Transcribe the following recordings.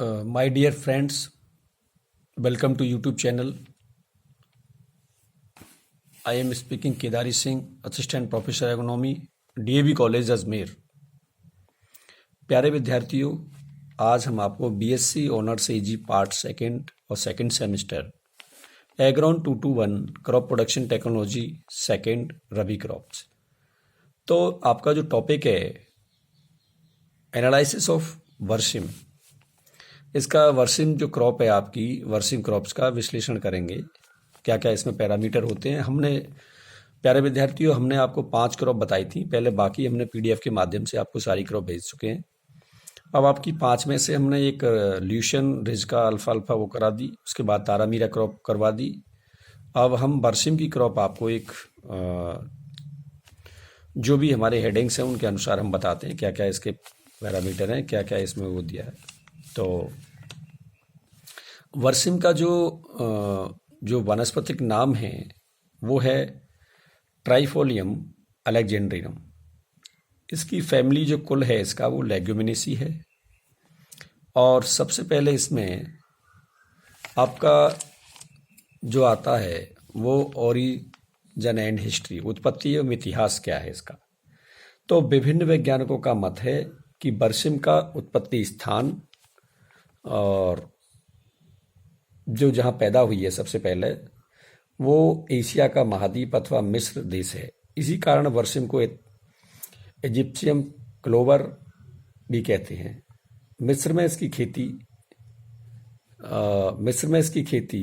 My dear friends, welcome to YouTube channel. I am speaking Kedari Singh, Assistant Professor Economy, DAV College Ajmer. प्यारे विद्यार्थियों, आज हम आपको BSc honours AG part second और second semester agron 221 crop production technology second rabi crops. तो आपका जो topic है एनालिसिस ऑफ वर्सिम, इसका वर्सिम जो क्रॉप है आपकी वर्सिम क्रॉप्स का विश्लेषण करेंगे। क्या क्या इसमें पैरामीटर होते हैं। प्यारे विद्यार्थियों, हमने आपको 5 क्रॉप बताई थी पहले, बाकी हमने PDF के माध्यम से आपको सारी क्रॉप भेज चुके हैं। अब आपकी 5 में से हमने एक ल्यूशन रिजका अल्फा अल्फा वो करा दी, उसके बाद तारामीरा क्रॉप करवा दी। अब हम वर्सिम की क्रॉप आपको एक जो भी हमारे हेडिंग्स हैं उनके अनुसार हम बताते हैं क्या क्या इसके पैरामीटर हैं, क्या क्या इसमें वो दिया है। तो वर्सिम का जो वनस्पतिक नाम है वो है ट्राइफोलियम अलेक्जेंड्रिनम। इसकी फैमिली जो कुल है इसका वो लेग्यूमिनेसी है। और सबसे पहले इसमें आपका जो आता है वो ओरिजिन एंड हिस्ट्री, उत्पत्ति एवं इतिहास क्या है इसका। तो विभिन्न वैज्ञानिकों का मत है कि वर्सिम का उत्पत्ति स्थान और जो जहाँ पैदा हुई है सबसे पहले वो एशिया का महाद्वीप अथवा मिस्र देश है। इसी कारण वर्सिम को इजिप्शियम क्लोवर भी कहते हैं। मिस्र में इसकी खेती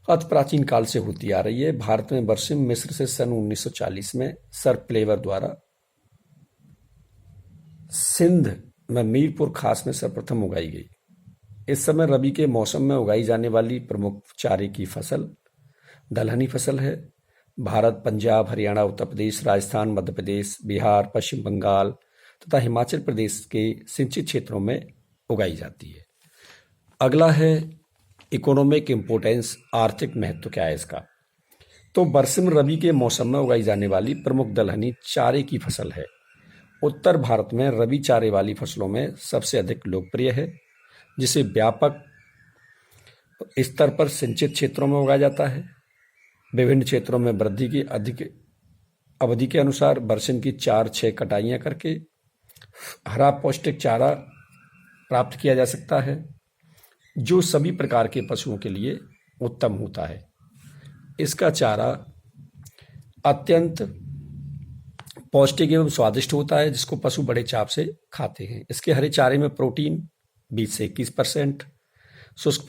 अति प्राचीन काल से होती आ रही है। भारत में वर्सिम मिस्र से सन 1940 में सर प्लेवर द्वारा सिंध में मीरपुर खास में सर्वप्रथम उगाई गई। इस समय रबी के मौसम में उगाई जाने वाली प्रमुख चारे की फसल दलहनी फसल है। भारत पंजाब, हरियाणा, उत्तर प्रदेश, राजस्थान, मध्य प्रदेश, बिहार, पश्चिम बंगाल तथा हिमाचल प्रदेश के सिंचित क्षेत्रों में उगाई जाती है। अगला है इकोनॉमिक इम्पोर्टेंस, आर्थिक महत्व क्या है इसका। तो वर्सिम रबी के मौसम में उगाई जाने वाली प्रमुख दलहनी चारे की फसल है। उत्तर भारत में रबी चारे वाली फसलों में सबसे अधिक लोकप्रिय है, जिसे व्यापक स्तर पर सिंचित क्षेत्रों में उगाया जाता है। विभिन्न क्षेत्रों में वृद्धि की अधिक अवधि के अनुसार वर्षन की 4-6 कटाइयाँ करके हरा पौष्टिक चारा प्राप्त किया जा सकता है, जो सभी प्रकार के पशुओं के लिए उत्तम होता है। इसका चारा अत्यंत पौष्टिक एवं स्वादिष्ट होता है, जिसको पशु बड़े चाव से खाते हैं। इसके हरे चारे में प्रोटीन 20 से 21%, शुष्क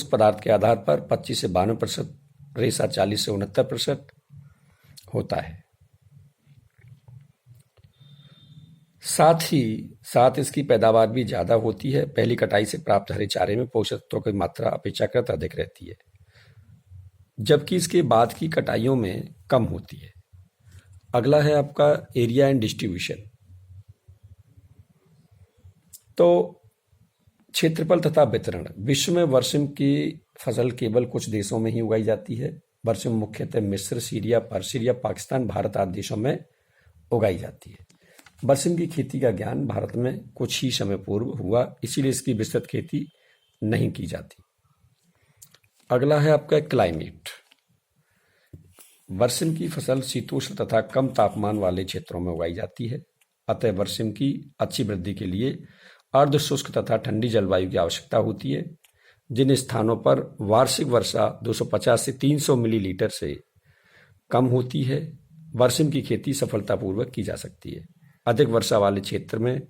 पदार्थ के आधार पर 25 से 52%, रेशा 40 से 69% होता है। साथ ही साथ इसकी पैदावार भी ज़्यादा होती है। पहली कटाई से प्राप्त हरे चारे में पोषक तत्वों की मात्रा अपेक्षाकृत अधिक रहती है, जबकि इसके बाद की कटाइयों में कम होती है। अगला है आपका एरिया एंड डिस्ट्रीब्यूशन। तो क्षेत्रफल तथा वितरण। विश्व में वर्सिम की फसल केवल कुछ देशों में ही उगाई जाती है। वर्सिम मुख्यतः मिस्र, सीरिया, पर्शिया, पाकिस्तान, भारत आदि देशों में उगाई जाती है। वर्सिम की खेती का ज्ञान भारत में कुछ ही समय पूर्व हुआ, इसीलिए इसकी विस्तृत खेती नहीं की जाती। अगला है आपका क्लाइमेट। वर्सिम की फसल शीतोष्ण तथा कम तापमान वाले क्षेत्रों में उगाई जाती है। अतः वर्सिम की अच्छी वृद्धि के लिए अर्ध शुष्क तथा ठंडी जलवायु की आवश्यकता होती है। जिन स्थानों पर वार्षिक वर्षा 250 से 300 मिलीलीटर से कम होती है, वर्सिम की खेती सफलतापूर्वक की जा सकती है। अधिक वर्षा वाले क्षेत्र में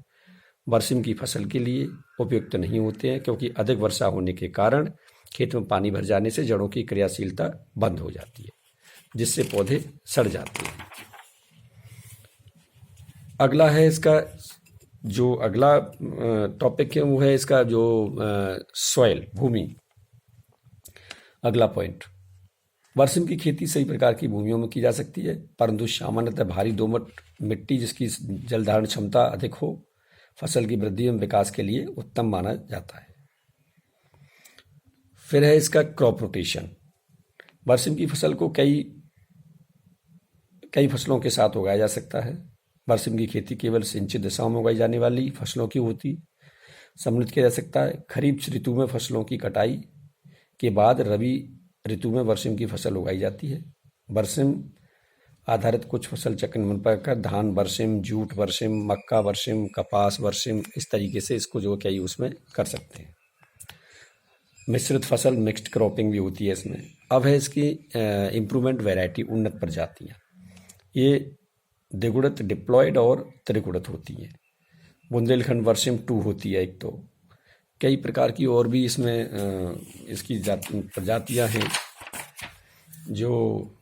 वर्सिम की फसल के लिए उपयुक्त नहीं होते हैं, क्योंकि अधिक वर्षा होने के कारण खेत में पानी भर जाने से जड़ों की क्रियाशीलता बंद हो जाती है, जिससे पौधे सड़ जाते हैं। अगला है इसका जो अगला टॉपिक है वो है इसका जो सॉइल, भूमि। अगला पॉइंट, वर्सिम की खेती सही प्रकार की भूमियों में की जा सकती है, परंतु सामान्यतः भारी दोमट मिट्टी जिसकी जल धारण क्षमता अधिक हो फसल की वृद्धि एवं विकास के लिए उत्तम माना जाता है। फिर है इसका क्रॉप रोटेशन। वर्सिम की फसल को कई फसलों के साथ उगाया जा सकता है। बरसिम की खेती केवल सिंचित दिशाओं में उगाई जाने वाली फसलों की होती, सम्मिलित किया जा सकता है। खरीफ ऋतु में फसलों की कटाई के बाद रबी ऋतु में बरसिम की फसल उगाई जाती है। बरसिम आधारित कुछ फसल चक्र निम्न प्रकार: धान बरसिम, जूट बरसिम, मक्का बरसिम, कपास बरसिम, इस तरीके से इसको जो क्या उसमें कर सकते हैं। मिश्रित फसल, मिक्स्ड क्रॉपिंग भी होती है इसमें। अब है इसकी इम्प्रूवमेंट वैरायटी, उन्नत प्रजातियाँ। ये द्विगुणित, डिप्लॉयड और त्रिगुणित होती हैं। बुंदेलखंड बरसिम 2 होती है एक। तो कई प्रकार की और भी इसमें इसकी प्रजातियाँ हैं जो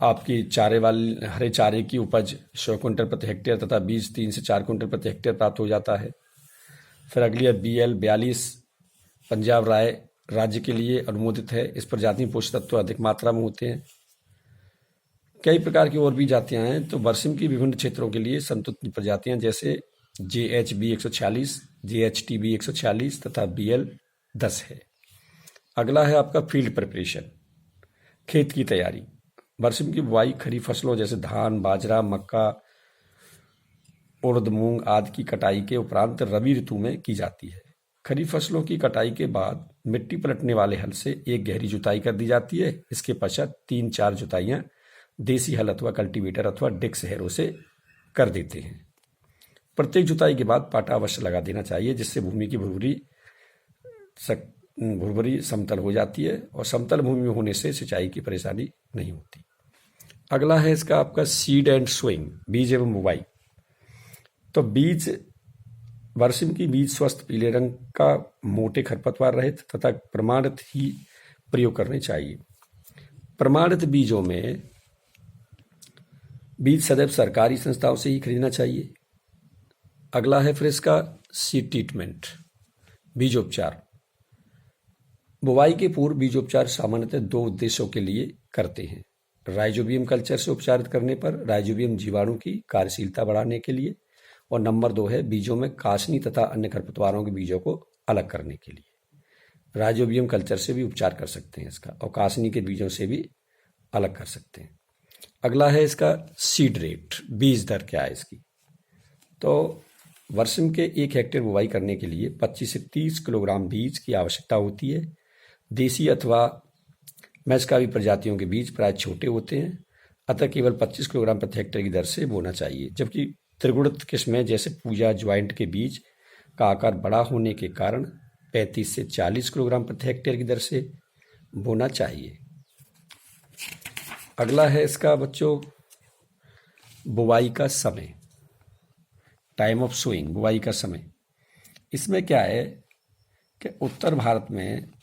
आपकी चारे वाली हरे चारे की उपज 100 क्विंटल प्रति हेक्टेयर तथा बीज 3 से 4 क्विंटल प्रति हेक्टेयर प्राप्त हो जाता है। फिर अगली है BL 42, पंजाब राय राज्य के लिए अनुमोदित है। इस प्रजाति में पोषक तत्व अधिक मात्रा में होते हैं। कई प्रकार की और भी जातियां हैं। तो बरसिम की विभिन्न क्षेत्रों के लिए संतुलित प्रजातियां जैसे JHB 146, JHTB 146 तथा BL 10 है। अगला है आपका फील्ड प्रिपरेशन, खेत की तैयारी। बरसिम की बुआई खरीफ फसलों जैसे धान, बाजरा, मक्का, उड़द, मूंग आदि की कटाई के उपरांत रबी ऋतु में की जाती है। खरीफ फसलों की कटाई के बाद मिट्टी पलटने वाले हल से एक गहरी जुताई कर दी जाती है। इसके पश्चात 3-4 जुताइयां देसी हल अथवा कल्टीवेटर अथवा डिक्स हैरो से कर देते हैं। प्रत्येक जुताई के बाद पाटा अवश्य लगा देना चाहिए, जिससे भूमि की भुरभुरी समतल हो जाती है और समतल भूमि में होने से सिंचाई की परेशानी नहीं होती। अगला है इसका आपका सीड एंड सोइंग, बीज एवं बुवाई। तो बीज, बरसिम की बीज स्वस्थ पीले रंग का, मोटे खरपतवार रहित तथा प्रमाणित ही प्रयोग करने चाहिए। प्रमाणित बीजों में बीज सदैव सरकारी संस्थाओं से ही खरीदना चाहिए। अगला है फिर इसका सीड ट्रीटमेंट, बीजोपचार। बुवाई के पूर्व बीजोपचार सामान्यतः 2 उद्देश्यों के लिए करते हैं। राइजोबियम कल्चर से उपचारित करने पर राइजोबियम जीवाणु की कार्यशीलता बढ़ाने के लिए, और नंबर 2 है बीजों में कासनी तथा अन्य खरपतवारों के बीजों को अलग करने के लिए। राइजोबियम कल्चर से भी उपचार कर सकते हैं इसका, और कासनी के बीजों से भी अलग कर सकते हैं। अगला है इसका सीड रेट, बीज दर क्या है इसकी। तो बरसिम के 1 हेक्टेयर बुवाई करने के लिए 25 से 30 किलोग्राम बीज की आवश्यकता होती है। देसी अथवा मैस्कावी प्रजातियों के बीज प्राय छोटे होते हैं, अतः केवल 25 किलोग्राम प्रति हेक्टेयर की दर से बोना चाहिए। जबकि त्रिगुणित किस्में जैसे पूजा ज्वाइंट के बीज का आकार बड़ा होने के कारण 35 से 40 किलोग्राम प्रति हेक्टेयर की दर से बोना चाहिए। अगला है इसका बच्चों बुवाई का समय, टाइम ऑफ सोइंग, बुवाई का समय। इसमें क्या है कि उत्तर भारत में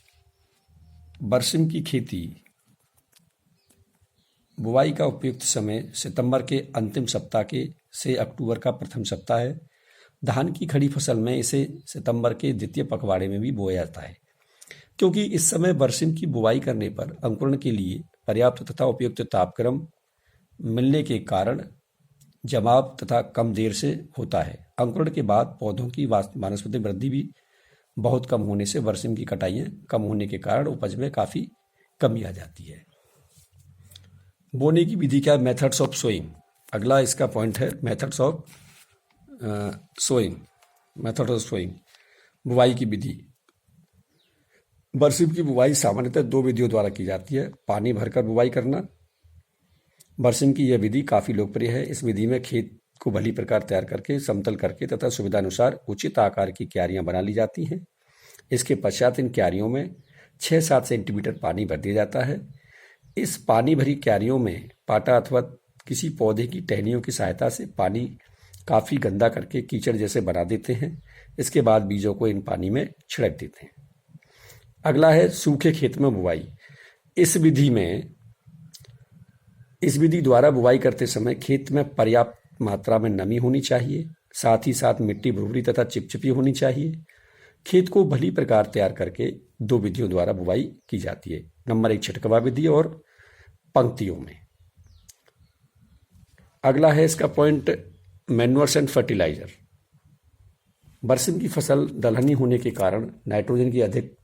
बरसिम की खेती, बुवाई का उपयुक्त समय सितंबर के अंतिम सप्ताह के से अक्टूबर का प्रथम सप्ताह है। धान की खड़ी फसल में इसे सितंबर के द्वितीय पखवाड़े में भी बोया जाता है, क्योंकि इस समय बरसिम की बुवाई करने पर अंकुरण के लिए पर्याप्त तथा उपयुक्त तापक्रम मिलने के कारण जमाव तथा कम देर से होता है। अंकुरण के बाद पौधों की वानस्पतिक वृद्धि भी बहुत कम होने से बरसिम की कटाइयाँ कम होने के कारण उपज में काफ़ी कमी आ जाती है। बोने की विधि क्या है, मेथड्स ऑफ सोइंग। अगला इसका पॉइंट है methods of sowing, method of sowing, बुवाई की विधि। बरसिम की बुवाई सामान्यतः 2 विधियों द्वारा की जाती है। पानी भरकर बुवाई करना, बरसिम की यह विधि काफ़ी लोकप्रिय है। इस विधि में खेत को भली प्रकार तैयार करके समतल करके तथा सुविधानुसार उचित आकार की क्यारियां बना ली जाती हैं। इसके पश्चात इन क्यारियों में 6-7 सेंटीमीटर पानी भर दिया जाता है। इस पानी भरी क्यारियों में पाटा अथवा किसी पौधे की टहनियों की सहायता से पानी काफ़ी गंदा करके कीचड़ जैसे बना देते हैं। इसके बाद बीजों को इन पानी में छिड़क देते हैं। अगला है सूखे खेत में बुवाई। इस विधि द्वारा बुवाई करते समय खेत में पर्याप्त मात्रा में नमी होनी चाहिए, साथ ही साथ मिट्टी भुरभुरी तथा चिपचिपी होनी चाहिए। खेत को भली प्रकार तैयार करके 2 विधियों द्वारा बुवाई की जाती है। नंबर 1 छिटकवा विधि और पंक्तियों में। अगला है इसका पॉइंट मैन्योर्स एंड फर्टिलाइजर। बरसिम की फसल दलहनी होने के कारण नाइट्रोजन की अधिक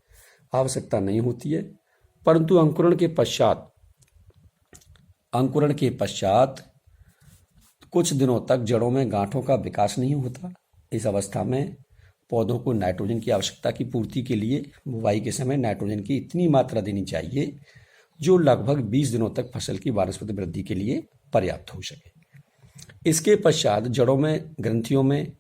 आवश्यकता नहीं होती है, परंतु अंकुरण के पश्चात कुछ दिनों तक जड़ों में गांठों का विकास नहीं होता। इस अवस्था में पौधों को नाइट्रोजन की आवश्यकता की पूर्ति के लिए बुवाई के समय नाइट्रोजन की इतनी मात्रा देनी चाहिए जो लगभग 20 दिनों तक फसल की वानस्पतिक वृद्धि के लिए पर्याप्त हो सके। इसके पश्चात जड़ों में ग्रंथियों में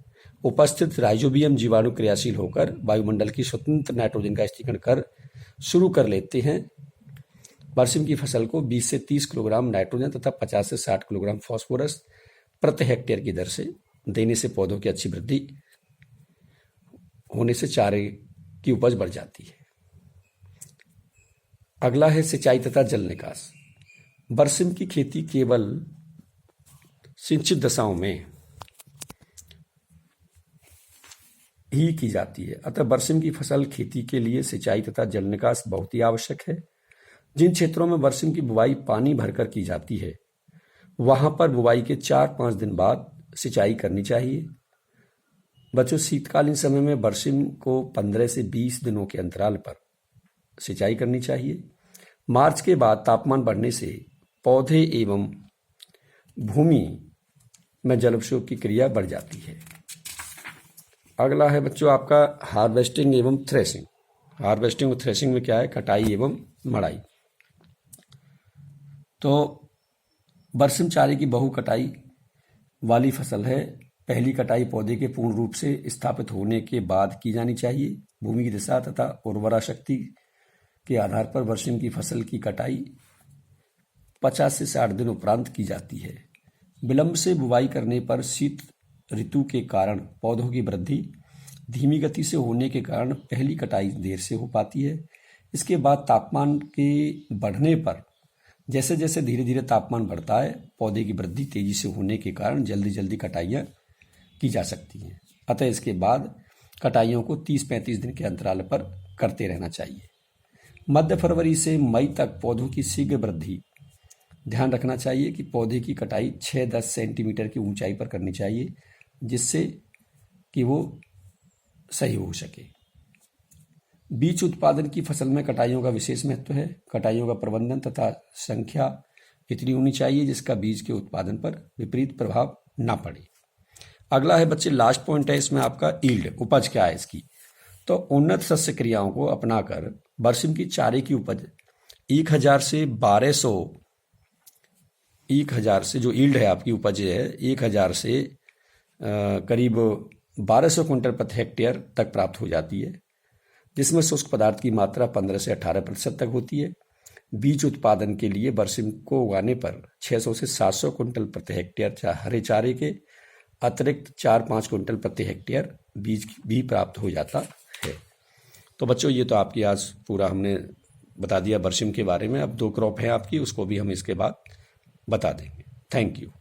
उपस्थित राइजोबियम जीवाणु क्रियाशील होकर वायुमंडल की स्वतंत्र नाइट्रोजन का स्थिरीकरण कर शुरू कर लेते हैं। बरसिम की फसल को 20 से 30 किलोग्राम नाइट्रोजन तथा 50 से 60 किलोग्राम फास्फोरस प्रति हेक्टेयर की दर से देने से पौधों की अच्छी वृद्धि होने से चारे की उपज बढ़ जाती है। अगला है सिंचाई तथा जल निकास। बरसिम की खेती केवल सिंचित दशाओं में ही की जाती है, अतः बरसिम की फसल खेती के लिए सिंचाई तथा जल निकास बहुत ही आवश्यक है। जिन क्षेत्रों में बरसिम की बुवाई पानी भरकर की जाती है वहां पर बुवाई के 4-5 दिन बाद सिंचाई करनी चाहिए। बच्चों, शीतकालीन समय में बरसिम को 15 से 20 दिनों के अंतराल पर सिंचाई करनी चाहिए। मार्च के बाद तापमान बढ़ने से पौधे एवं भूमि में जलाभिषेक की क्रिया बढ़ जाती है। अगला है बच्चों आपका हार्वेस्टिंग एवं थ्रेसिंग। हार्वेस्टिंग और थ्रेसिंग में क्या है? कटाई एवं मड़ाई। तो बरसिम चारे की बहु कटाई वाली फसल है। पहली कटाई पौधे के पूर्ण रूप से स्थापित होने के बाद की जानी चाहिए। भूमि की दिशा तथा उर्वरा शक्ति के आधार पर बरसिम की फसल की कटाई 50 से 60 दिन उपरांत की जाती है। विलंब से बुवाई करने पर शीत ऋतु के कारण पौधों की वृद्धि धीमी गति से होने के कारण पहली कटाई देर से हो पाती है। इसके बाद तापमान के बढ़ने पर जैसे जैसे धीरे धीरे तापमान बढ़ता है पौधे की वृद्धि तेजी से होने के कारण जल्दी जल्दी कटाइयाँ की जा सकती हैं। अतः इसके बाद कटाइयों को 30-35 दिन के अंतराल पर करते रहना चाहिए। मध्य फरवरी से मई तक पौधों की शीघ्र वृद्धि ध्यान रखना चाहिए कि पौधे की कटाई 6-10 सेंटीमीटर की ऊंचाई पर करनी चाहिए जिससे कि वो सही हो सके। बीज उत्पादन की फसल में कटाइयों का विशेष महत्व है। कटाइयों का प्रबंधन तथा संख्या इतनी होनी चाहिए जिसका बीज के उत्पादन पर विपरीत प्रभाव ना पड़े। अगला है बच्चे लास्ट पॉइंट है इसमें आपका ईल्ड, उपज क्या है इसकी। तो उन्नत शस्य क्रियाओं को अपनाकर बरसिम की चारे की उपज 1000 से 1200 से जो ईल्ड है आपकी उपज है 1000 से करीब 1200 क्विंटल प्रति हेक्टेयर तक प्राप्त हो जाती है, जिसमें शुष्क पदार्थ की मात्रा 15 से 18% तक होती है। बीज उत्पादन के लिए बरसिम को उगाने पर 600 से 700 क्विंटल प्रति हेक्टेयर हरे चारे के अतिरिक्त 4-5 क्विंटल प्रति हेक्टेयर बीज भी प्राप्त हो जाता है। तो बच्चों ये तो आपकी आज पूरा हमने बता दिया बरसिम के बारे में। अब 2 क्रॉप है आपकी, उसको भी हम इसके बाद बता देंगे। Thank you.